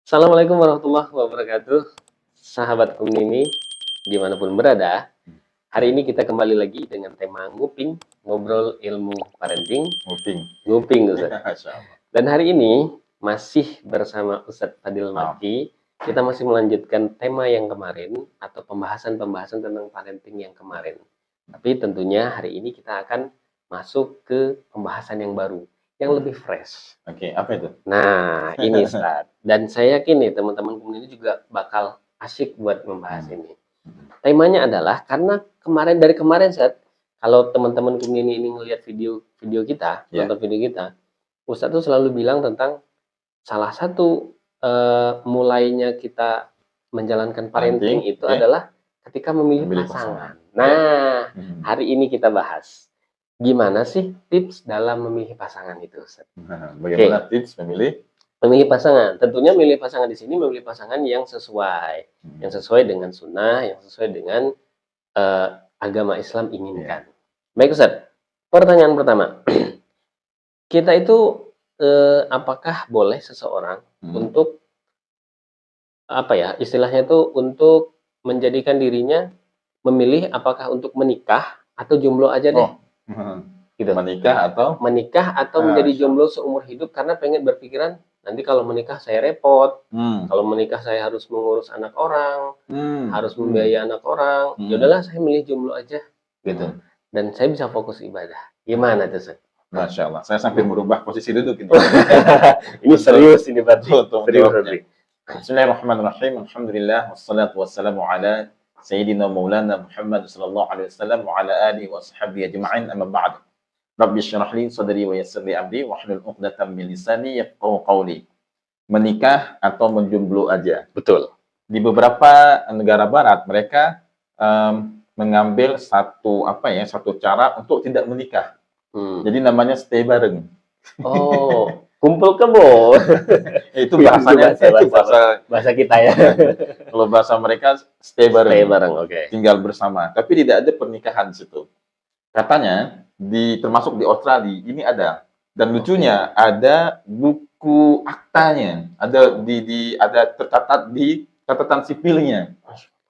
Assalamualaikum warahmatullahi wabarakatuh, sahabat Kumnini, dimanapun berada. Hari ini kita kembali lagi dengan tema nguping, ngobrol ilmu parenting, Nguping. nguping Ustaz. Masya Allah. Dan hari ini masih bersama Ustadz Fadil Nah, Maki, kita masih melanjutkan tema yang kemarin atau pembahasan-pembahasan tentang parenting yang kemarin. Tapi tentunya hari ini kita akan masuk ke pembahasan yang baru, yang lebih fresh. Oke, apa itu? Nah, ini Ustaz. Dan saya yakin nih teman-teman ini juga bakal asyik buat membahas ini. Temanya adalah karena dari kemarin Ustaz, kalau teman-teman ini ngelihat video kita, Ya. nonton video kita, Ustaz tuh selalu bilang tentang salah satu mulainya kita menjalankan parenting Parenting, itu oke. adalah ketika memilih Memilih pasangan. pasangan. Nah, Hmm. hari ini kita bahas gimana sih tips dalam memilih pasangan itu, Ustaz. Bagaimana tips memilih? Memilih pasangan, tentunya memilih pasangan di sini memilih pasangan yang sesuai dengan sunnah, yang sesuai dengan agama Islam inginkan. Baik Ustaz, pertanyaan pertama, kita itu apakah boleh seseorang untuk apa ya istilahnya itu untuk menjadikan dirinya memilih apakah untuk menikah atau jomblo aja deh, gitu. Menikah atau menjadi jomblo seumur hidup karena pengen berpikiran nanti kalau menikah saya repot, kalau menikah saya harus mengurus anak orang, harus membiayai anak orang, ya udahlah saya milih jomblo aja, gitu. Dan saya bisa fokus ibadah. Gimana tuh, Ustaz? Masya Allah, saya sampai merubah posisi duduk ini. Ini serius ini berarti. Serius berarti. Bismillahirrahmanirrahim. Alhamdulillah wassalatu wassalamu ala sayyidina maulana Muhammad sallallahu alaihi wasallam wa ala alihi wa sahbihi ajma'in, amma ba'd. Rabbi syrah li sadri wa yassir li amri wahlul 'uqdatam min lisani yafqahu qawli. Menikah atau menjomblo aja. Betul. Di beberapa negara barat mereka mengambil satu cara untuk tidak menikah. Jadi namanya stay bareng. Oh, kumpul kebo. Itu bahasanya bahasa kita ya. Kalau bahasa mereka stay bareng. Stay bareng, oke. Tinggal bersama. Tapi tidak ada pernikahan di situ. Katanya termasuk di Australia ini ada. Dan lucunya ada buku aktanya, ada tercatat di catatan sipilnya.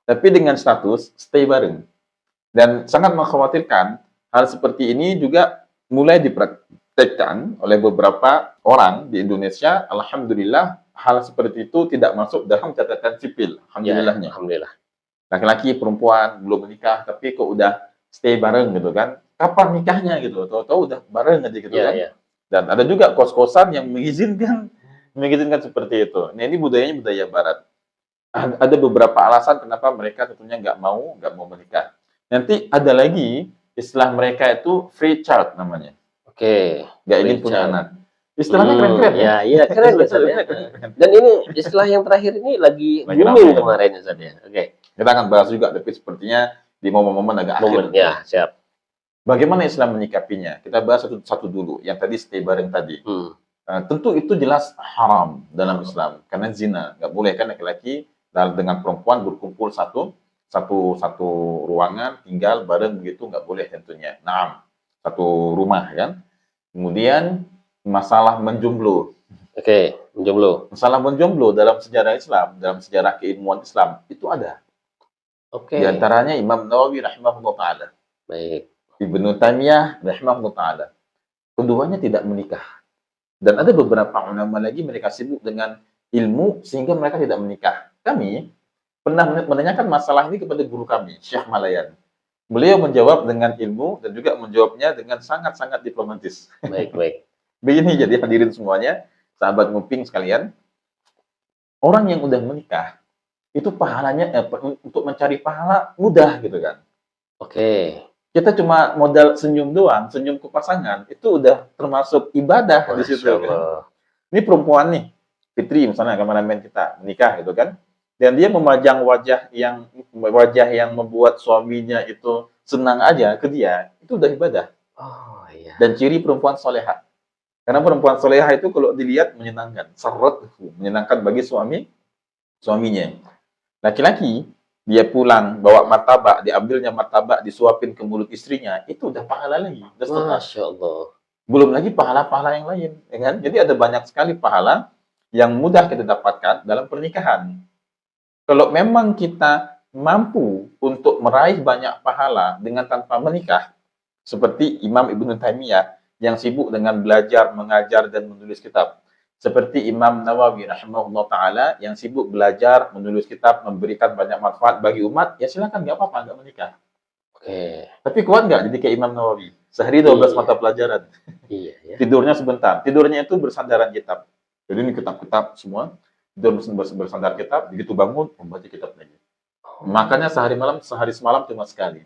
Tapi dengan status stay bareng. Dan sangat mengkhawatirkan hal seperti ini juga mulai dipraktekkan oleh beberapa orang di Indonesia. Alhamdulillah hal seperti itu tidak masuk dalam catatan sipil. Alhamdulillahnya. Alhamdulillah. Laki-laki, perempuan belum menikah tapi kok udah stay bareng gitu kan. Kapan nikahnya gitu? Tahu-tahu udah bareng aja gitu kan. Dan ada juga kos-kosan yang mengizinkan seperti itu. Nah, ini budayanya budaya barat. Ada beberapa alasan kenapa mereka tentunya nggak mau menikah. Nanti ada lagi istilah mereka itu free child namanya. Oke. Nggak ingin punya anak. Istilahnya keren-keren ya? Iya, keren ya. Dan ini istilah yang terakhir ini lagi booming kemarin Ustaz ya. Oke. Kita akan bahas juga, tapi sepertinya di momen-momen agak akhir. Ya, siap. Bagaimana Islam menyikapinya? Kita bahas satu dulu. Yang tadi stay bareng tadi. Tentu itu jelas haram dalam Islam karena zina. Nggak boleh kan laki-laki dengan perempuan berkumpul satu ruangan, tinggal bareng begitu, nggak boleh tentunya. Nah, satu rumah kan. Kemudian masalah menjomblo. Oke, menjomblo. Masalah menjomblo dalam sejarah Islam, dalam sejarah keilmuan Islam itu ada. Oke. Di antaranya Imam Nawawi rahimahullah taala. Baik. Ibnu Taimiyah rahimahullah taala. Keduanya tidak menikah. Dan ada beberapa ulama lagi mereka sibuk dengan ilmu sehingga mereka tidak menikah. Kami pernah menanyakan masalah ini kepada guru kami, Syekh Malayan. Beliau menjawab dengan ilmu dan juga menjawabnya dengan sangat-sangat diplomatis. Baik. Begini jadi hadirin semuanya, sahabat nguping sekalian. Orang yang udah menikah, itu pahalanya untuk mencari pahala mudah gitu kan. Oke. Kita cuma modal senyum doang, senyum ke pasangan, itu udah termasuk ibadah di situ kan. Ini perempuan nih, Fitri misalnya kameramen kita menikah gitu kan. Dan dia memajang wajah yang membuat suaminya itu senang aja ke dia, itu udah ibadah. Oh iya. Dan ciri perempuan soleha. Karena perempuan soleha itu kalau dilihat menyenangkan, seret, menyenangkan bagi suaminya. Laki-laki dia pulang bawa martabak, diambilnya martabak, disuapin ke mulut istrinya, itu udah pahala lagi. Masya Allah. Belum lagi pahala-pahala yang lain, ya kan? Jadi ada banyak sekali pahala yang mudah kita dapatkan dalam pernikahan. Kalau memang kita mampu untuk meraih banyak pahala dengan tanpa menikah, seperti Imam Ibnu Taimiyah yang sibuk dengan belajar, mengajar, dan menulis kitab. Seperti Imam Nawawi rahimahullah ta'ala yang sibuk belajar, menulis kitab, memberikan banyak manfaat bagi umat, ya silakan, nggak apa-apa, nggak menikah. Oke. Tapi kuat nggak jadi kayak Imam Nawawi? Sehari 12 Iya. mata pelajaran. Iya ya. Tidurnya sebentar. Tidurnya itu bersandaran kitab. Jadi ini kitab-kitab semua. Tidur bersandar kitab, begitu bangun, membaca kitab lagi. Makanya sehari semalam cuma sekali.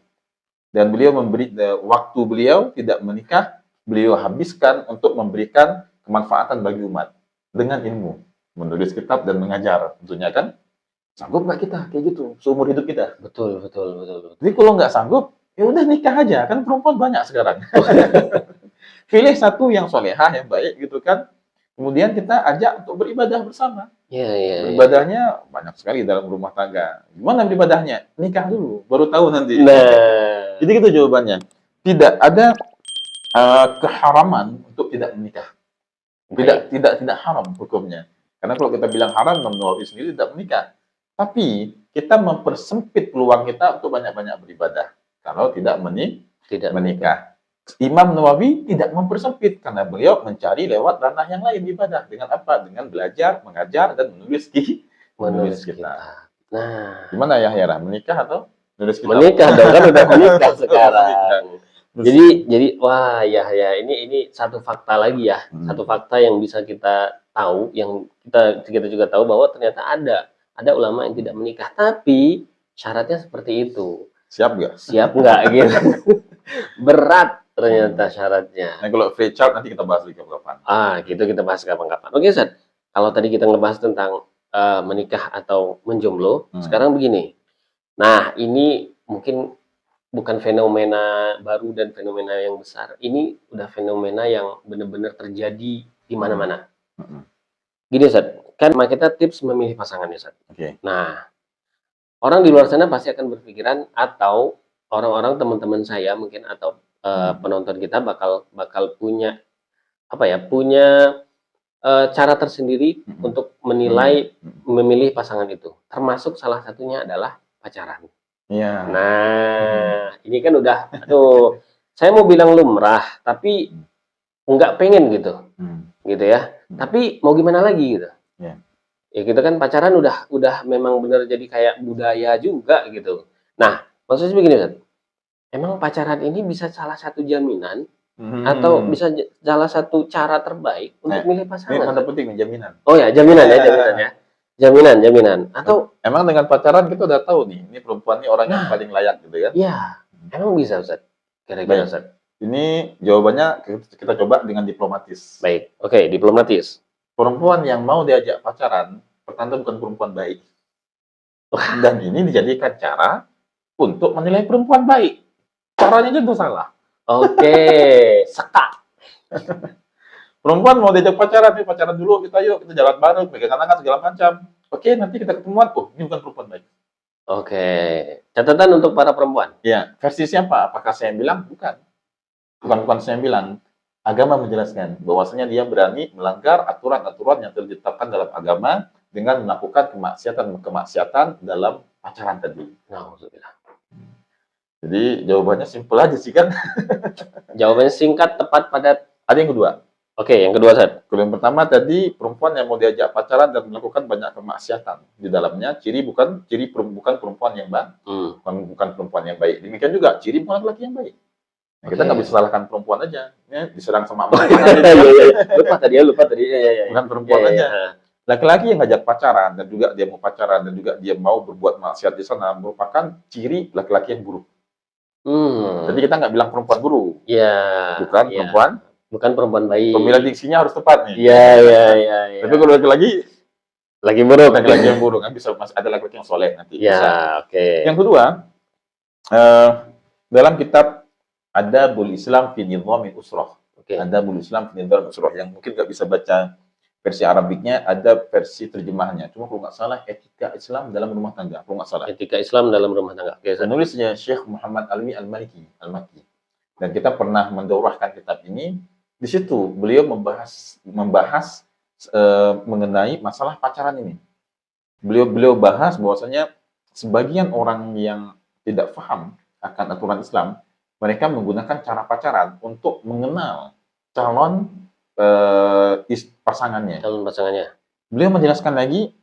Dan beliau waktu beliau tidak menikah, beliau habiskan untuk memberikan kemanfaatan bagi umat dengan ilmu, menulis kitab dan mengajar. Tentunya kan sanggup nggak kita kayak gitu seumur hidup kita? Betul, betul, betul, betul. Jadi kalau nggak sanggup, ya udah nikah aja, kan perempuan banyak sekarang. Pilih satu yang solehah, yang baik gitu kan. Kemudian kita ajak untuk beribadah bersama. Iya, iya, iya. Beribadahnya banyak sekali dalam rumah tangga. Gimana beribadahnya? Nikah dulu, baru tahu nanti. Nah, Jadi gitu jawabannya. Tidak ada keharaman untuk tidak menikah. Tidak haram hukumnya. Karena kalau kita bilang haram, Imam Nawawi sendiri tidak menikah. Tapi kita mempersempit peluang kita untuk banyak-banyak beribadah. Kalau tidak tidak menikah. Imam Nawawi tidak mempersempit karena beliau mencari lewat ranah yang lain ibadah. Dengan apa? Dengan belajar, mengajar, dan menulis menulis kitab. kitab. Nah, Gimana ya Hera? Menikah atau menulis kitab? menikah dong, kan udah menikah sekarang. Menikah. Jadi wah ya ini satu fakta lagi ya, satu Hmm. fakta yang bisa kita tahu, yang kita juga tahu bahwa ternyata ada ulama yang tidak menikah, tapi syaratnya seperti itu. Siap nggak? Siap nggak gitu? Berat ternyata syaratnya. Nah, kalau free child nanti kita bahas lagi kapan. Gitu kita bahas kapan-kapan. Oke, Ustaz. Kalau tadi kita ngebahas tentang menikah atau menjomblo, sekarang begini. Nah, ini mungkin bukan fenomena baru dan fenomena yang besar. Ini udah fenomena yang benar-benar terjadi di mana-mana. Gini, Ustaz. Kan kita tips memilih pasangan, Ustaz. Oke. Nah, orang di luar sana pasti akan berpikiran, atau orang-orang teman-teman saya mungkin, atau penonton kita bakal punya punya cara tersendiri untuk menilai memilih pasangan itu. Termasuk salah satunya adalah pacaran. Iya. Nah, ini kan udah, saya mau bilang lumrah, tapi nggak pengen gitu ya. Tapi mau gimana lagi gitu? Iya. Ya kita kan pacaran udah memang benar jadi kayak budaya juga gitu. Nah, maksudnya begini, Ustaz. Emang pacaran ini bisa salah satu jaminan atau bisa salah satu cara terbaik untuk milih Ini pasangan? tanda penting jaminan. Oh ya, jaminan ya. Jaminan. Atau Emang dengan pacaran kita udah tahu nih, ini perempuan ini orang yang paling layak gitu ya. ya, emang bisa, Ustaz? Kira-kira, Baik. Ustaz. Ini jawabannya kita coba dengan diplomatis. Baik. Oke, diplomatis. Perempuan yang mau diajak pacaran, pertanda bukan perempuan baik. Dan ini dijadikan cara untuk menilai perempuan baik. Caranya aja tuh salah. Oke, sekat. Perempuan mau diajak pacaran, nih pacaran dulu kita jalan bareng, pegangan tangan segala macam. Oke, nanti kita ketemuan, ini bukan perempuan baik. Oke, catatan untuk para perempuan. Ya, versi siapa? Apakah saya yang bilang? Bukan. Bukan saya yang bilang. Agama menjelaskan bahwasanya dia berani melanggar aturan-aturan yang ditetapkan dalam agama dengan melakukan kemaksiatan dalam pacaran tadi. Nauzubillah. Jadi jawabannya simpel aja sih kan. Jawabannya singkat, tepat, padat. Ada yang kedua. Oke, yang kedua, Ustaz. Kalau yang pertama tadi perempuan yang mau diajak pacaran dan melakukan banyak kemaksiatan di dalamnya, bukan perempuan yang baik, bukan perempuan yang baik. Demikian juga ciri bukan laki yang baik. Nah, kita nggak bisa salahkan perempuan aja, ya, diserang sama emak. Lupa tadi. Bukan perempuan aja. Laki-laki yang ngajak pacaran dan juga dia mau pacaran dan juga dia mau berbuat maksiat di sana merupakan ciri laki-laki yang buruk. Jadi kita nggak bilang perempuan buruk. Iya. Bukan perempuan baik. Pemilihan diksinya harus tepat nih. Iya. Tapi kalau laki-laki buruk. Laki-laki yang buruk kan bisa ada laki-laki yang soleh nanti. Ya, oke. Yang kedua, dalam kitab Adabul Islam fi Nizamil Usrah. Adabul Islam fi Nizamil Usrah yang mungkin nggak bisa baca versi Arabiknya, ada versi terjemahannya. Cuma kalau nggak salah etika Islam dalam rumah tangga, kalau nggak salah. Etika Islam dalam rumah tangga. Penulisnya Syekh Muhammad Alwi Al-Maliki. Dan kita pernah mendaurahkan kitab ini. Di situ beliau membahas mengenai masalah pacaran ini. Beliau bahas bahwasanya sebagian orang yang tidak paham akan aturan Islam, mereka menggunakan cara pacaran untuk mengenal calon pasangannya. Calon pasangannya. Beliau menjelaskan lagi,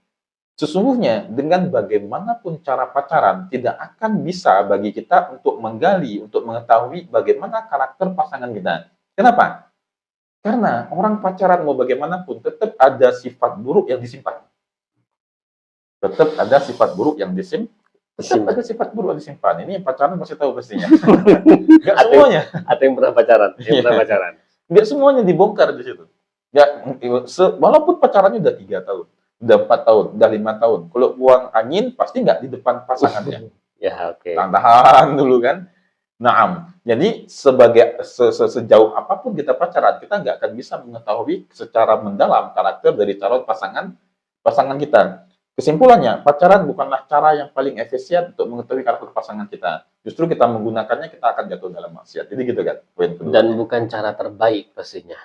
sesungguhnya dengan bagaimanapun cara pacaran, tidak akan bisa bagi kita untuk menggali, untuk mengetahui bagaimana karakter pasangan kita. Kenapa? Karena orang pacaran mau bagaimanapun, tetap ada sifat buruk yang disimpan. Tetap ada sifat buruk yang disimpan. Tetap ada sifat buruk yang disimpan. Ini yang pacaran pasti tahu pastinya. Nggak semuanya. Atau yang pernah pacaran. Yang pernah pacaran. Nggak semuanya dibongkar di situ. Ya, walaupun pacarannya udah 3 tahun, udah 4 tahun, udah 5 tahun. Kalau buang angin, pasti nggak di depan pasangannya. Ya, oke. Tahan dulu kan. Naam. Jadi sejauh apapun kita pacaran, kita nggak akan bisa mengetahui secara mendalam karakter dari calon pasangan kita. Kesimpulannya, pacaran bukanlah cara yang paling efisien untuk mengetahui karakter pasangan kita. Justru kita menggunakannya, kita akan jatuh dalam maksiat. Jadi gitu kan, poin kedua. Dan bukan cara terbaik pastinya.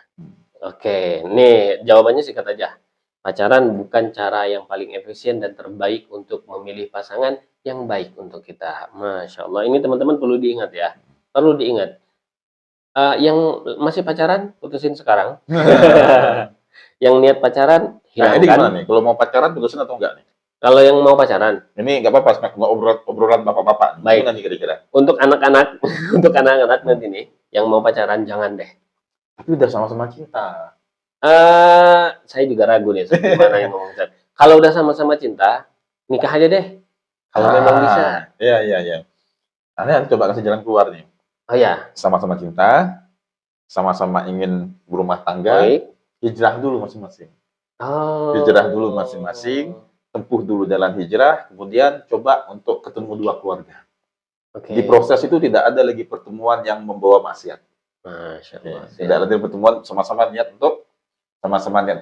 Oke, nih jawabannya singkat aja. Pacaran bukan cara yang paling efisien dan terbaik untuk memilih pasangan yang baik untuk kita. Masya Allah, ini teman-teman perlu diingat ya. Perlu diingat. Yang masih pacaran, putusin sekarang. Yang niat pacaran, Nah, ini gimana hilangkan. nih? Kalau mau pacaran, putusin atau enggak nih? Kalau yang mau pacaran, Ini nggak apa-apa, obrolan bapak-bapak. Baik. Gimana nih kira-kira? untuk anak-anak, untuk anak-anak nanti nih, yang mau pacaran jangan deh. Tapi udah sama-sama cinta. Saya juga ragu nih, gimana yang ngomong Ustaz. Kalau udah sama-sama cinta, nikah aja deh. Kalau memang bisa. Iya, iya, iya. Anda coba kasih jalan keluar nih. Oh ya, Sama-sama cinta, sama-sama ingin berumah tangga, baik. hijrah dulu masing-masing. Oh. Hijrah dulu masing-masing, tempuh dulu jalan hijrah, kemudian coba untuk ketemu dua keluarga. Oke. Di proses itu tidak ada lagi pertemuan yang membawa maksiat. Masya Ya, Allah. tidak ada pertemuan sama-sama niat untuk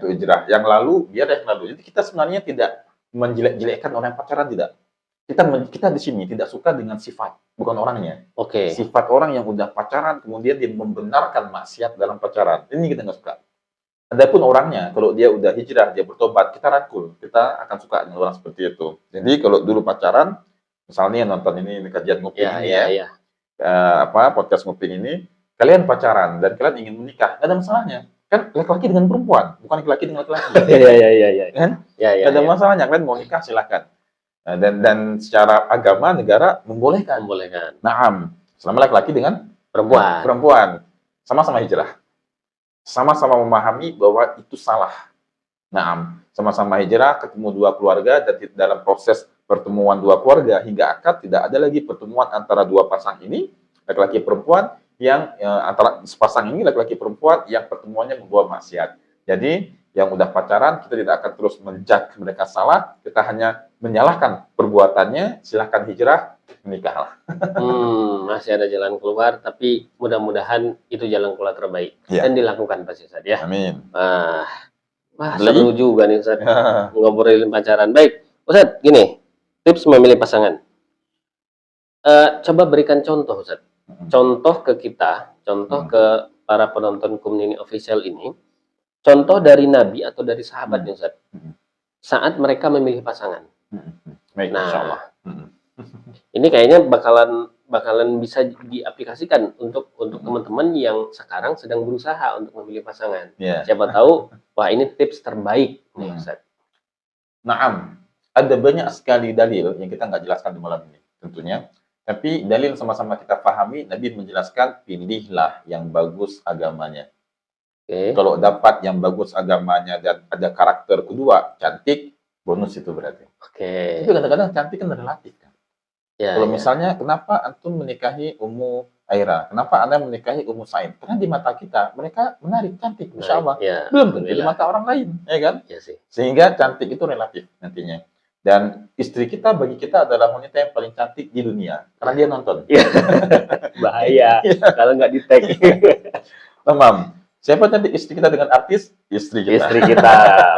hijrah. Yang lalu biar yang lalu. Jadi kita sebenarnya tidak menjelek-jelekkan orang yang pacaran, tidak. Kita di sini tidak suka dengan sifat, bukan orangnya. Oke. Sifat orang yang udah pacaran kemudian dia membenarkan maksiat dalam pacaran. Ini kita nggak suka. Adapun orangnya, kalau dia udah hijrah, dia bertobat, kita rangkul. Kita akan suka dengan orang seperti itu. Jadi kalau dulu pacaran, misalnya nonton ini kajian nguping Ya, ini ya, ya, ya. podcast nguping ini, kalian pacaran dan kalian ingin menikah, nggak ada masalahnya. Kan laki-laki dengan perempuan, bukan laki-laki dengan laki-laki. Ya, ya, ya, ya. Kan? Ya, ya. Nggak ada Ya. masalahnya, kalian mau nikah silahkan. Nah, dan secara agama negara membolehkan. Membolehkan. Naam, selama laki-laki dengan Perempuan. sama-sama hijrah, sama-sama memahami bahwa itu salah. Naam, sama-sama hijrah, ketemu dua keluarga, dan dalam proses pertemuan dua keluarga hingga akad tidak ada lagi pertemuan antara dua pasang ini, laki-laki perempuan yang antara sepasang ini laki-laki perempuan yang pertemuannya membawa maksiat. Jadi yang udah pacaran kita tidak akan terus menjudge mereka salah, kita hanya menyalahkan perbuatannya, silahkan hijrah, menikahlah. Masih ada jalan keluar, tapi mudah-mudahan itu jalan keluar terbaik. Ya. Dan dilakukan Pak Ustaz ya. Amin. Wah, Lagi? seru juga nih Ustaz. Ngobrolin pacaran. Baik, Ustaz, gini, tips memilih pasangan. Coba berikan contoh Ustaz. Contoh ke kita, contoh ke para penonton Kumnini Official ini, contoh dari Nabi atau dari sahabat nih Ustaz. Saat mereka memilih pasangan. Baik, Nah, insya Allah. Ini kayaknya bakalan bisa diaplikasikan untuk teman-teman yang sekarang sedang berusaha untuk memilih pasangan. Ya. Siapa tahu, wah ini tips terbaik nih Ustaz. Naam, ada banyak sekali dalil yang kita nggak jelaskan di malam ini tentunya. Tapi dalil sama-sama kita pahami, Nabi menjelaskan pilihlah yang bagus agamanya. Oke. Kalau dapat yang bagus agamanya dan ada karakter kedua, cantik, bonus itu berarti. Oke. Tapi kadang-kadang cantik kan relatif kan. Ya, Kalau ya. misalnya kenapa antum menikahi Ummu Aira? Kenapa Anda menikahi Ummu Said? Karena di mata kita mereka menarik, cantik, insya Allah. Ya, Belum tentu di alhamdulillah. mata orang lain, ya kan? Ya sih. Sehingga cantik itu relatif nantinya. Dan istri kita bagi kita adalah wanita yang paling cantik di dunia karena dia nonton. Bahaya kalau nggak di tag. Tamam. Siapa cantik istri kita dengan artis? Istri kita. Istri kita.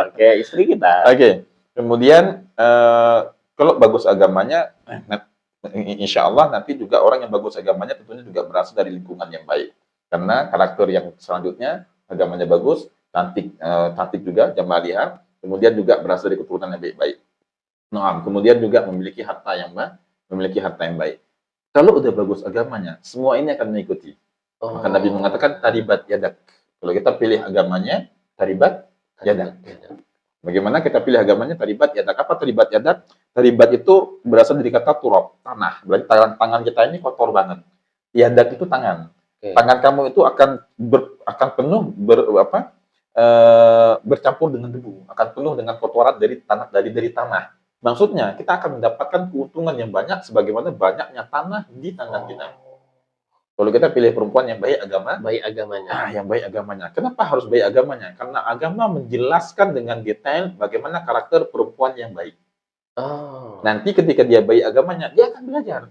Oke, istri kita. Oke. Kemudian kalau bagus agamanya, insya Allah nanti juga orang yang bagus agamanya tentunya juga berasal dari lingkungan yang baik. Karena karakter yang selanjutnya agamanya bagus, cantik juga, jamaliyah, kemudian juga berasal dari keturunan yang baik-baik. Nah, kemudian juga memiliki harta yang baik. Kalau udah bagus agamanya, semua ini akan mengikuti. Maka Nabi mengatakan taribat yadak. Kalau kita pilih agamanya, taribat yadak. Bagaimana kita pilih agamanya? Taribat yadak. Apa taribat yadak? Taribat itu berasal dari kata turab, tanah. Berarti tangan kita ini kotor banget. Yadak itu tangan. Oke. Tangan kamu itu akan penuh bercampur dengan debu, akan penuh dengan kotoran dari tanah. Maksudnya kita akan mendapatkan keuntungan yang banyak sebagaimana banyaknya tanah di tangan kita. Kalau kita pilih perempuan yang baik agamanya. yang baik agamanya. Kenapa harus baik agamanya? Karena agama menjelaskan dengan detail bagaimana karakter perempuan yang baik. Oh. Nanti ketika dia baik agamanya, dia akan belajar.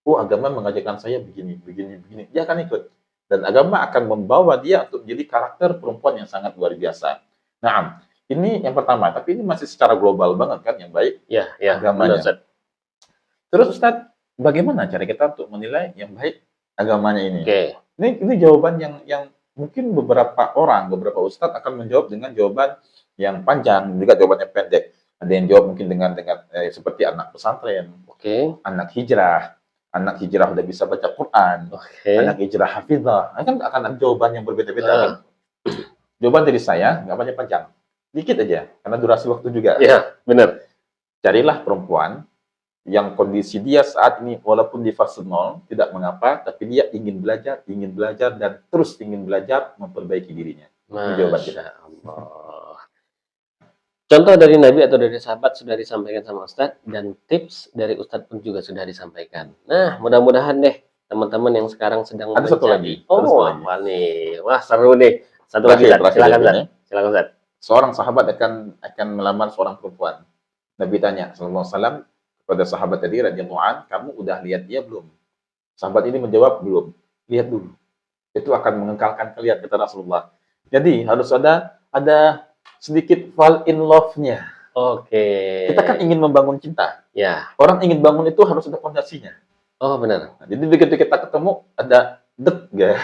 Oh, agama mengajarkan saya begini, begini, begini. Dia akan ikut. Dan agama akan membawa dia untuk menjadi karakter perempuan yang sangat luar biasa. Nah, ini yang pertama. Tapi ini masih secara global banget kan yang baik Ya, agamanya. benar, Ustaz. Terus Ustaz, bagaimana cara kita untuk menilai yang baik agamanya ini? Oke. Ini jawaban yang mungkin beberapa ustadz akan menjawab dengan jawaban yang panjang, juga jawaban yang pendek. Ada yang jawab mungkin dengan seperti anak pesantren, Oke. anak hijrah udah bisa baca Quran, Oke. anak hijrah hafizah. Nah, kan akan ada jawaban yang berbeda-beda. Kan? Jawaban dari saya nggak panjang-panjang, dikit aja, karena durasi waktu juga. Iya, benar. Carilah perempuan yang kondisi dia saat ini walaupun di fase 0 tidak mengapa, tapi dia ingin belajar dan terus ingin belajar memperbaiki dirinya. Ini jawaban kita. Masya Allah. Contoh dari Nabi atau dari sahabat sudah disampaikan sama Ustadz, dan tips dari Ustadz pun juga sudah disampaikan. Nah, mudah-mudahan deh teman-teman yang sekarang sedang Ada satu lagi. Wah nih, wah seru nih. Satu lagi, silakan Ustadz. Seorang sahabat akan melamar seorang perempuan. Nabi tanya sallallahu alaihi wasallam kepada sahabat tadi radhiyallahu an, kamu udah lihat dia belum? Sahabat ini menjawab, belum. Lihat dulu. Itu akan mengekalkan kalian, kata Rasulullah. Jadi harus ada sedikit fall in love-nya. Oke. Kita kan ingin membangun cinta. Ya. Orang ingin bangun itu harus ada fondasinya. Oh, benar. Nah, jadi begitu kita ketemu ada dek ya.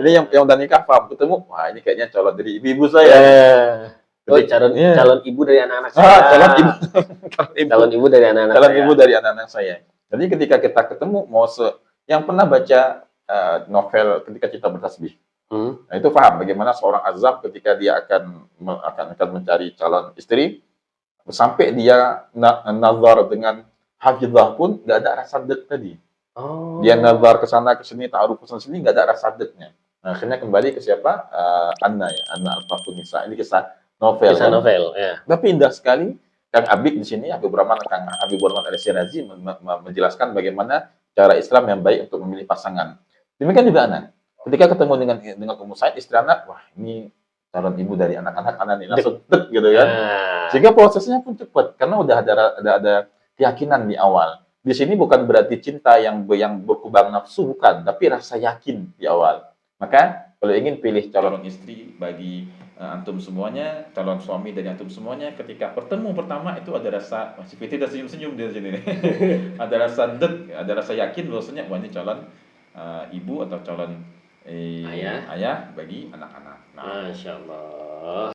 Jadi yang udah nikah paham, ketemu, wah ini kayaknya calon dari ibu saya. Oh, calon ibu dari anak-anak saya. Calon ibu dari anak-anak saya. Jadi ketika kita ketemu, yang pernah baca novel Ketika Cinta Bertasbih, nah itu paham bagaimana seorang azab ketika dia akan mencari calon istri, sampai dia nazar dengan hafizah pun nggak ada rasa dek tadi. Dia nazar ke sana ke sini, ta'aruf ke sana sini, nggak ada rasa deknya. Nah, akhirnya kembali ke siapa? Anna Al-Fatun Nisa. Ini kisah novel. Ya. Tapi indah sekali. Kang Abik di sini, Kang Habib Burman Al-Syirazi menjelaskan bagaimana cara Islam yang baik untuk memilih pasangan. Demikian juga anak. Ketika ketemu dengan Ummu Said, istri anak, wah ini calon ibu dari anak-anak anak ini langsung dek gitu kan. Sehingga prosesnya pun cepat karena udah ada keyakinan di awal. Di sini bukan berarti cinta yang berkubang nafsu, bukan, tapi rasa yakin di awal. Maka kalau ingin pilih calon istri bagi antum semuanya, calon suami dari antum semuanya, ketika bertemu pertama itu ada rasa, masih Fitri dan senyum-senyum di sini. Ada rasa dek, ada rasa yakin bahwasanya wah ini calon ibu atau calon ayah bagi anak-anak. Masya Allah.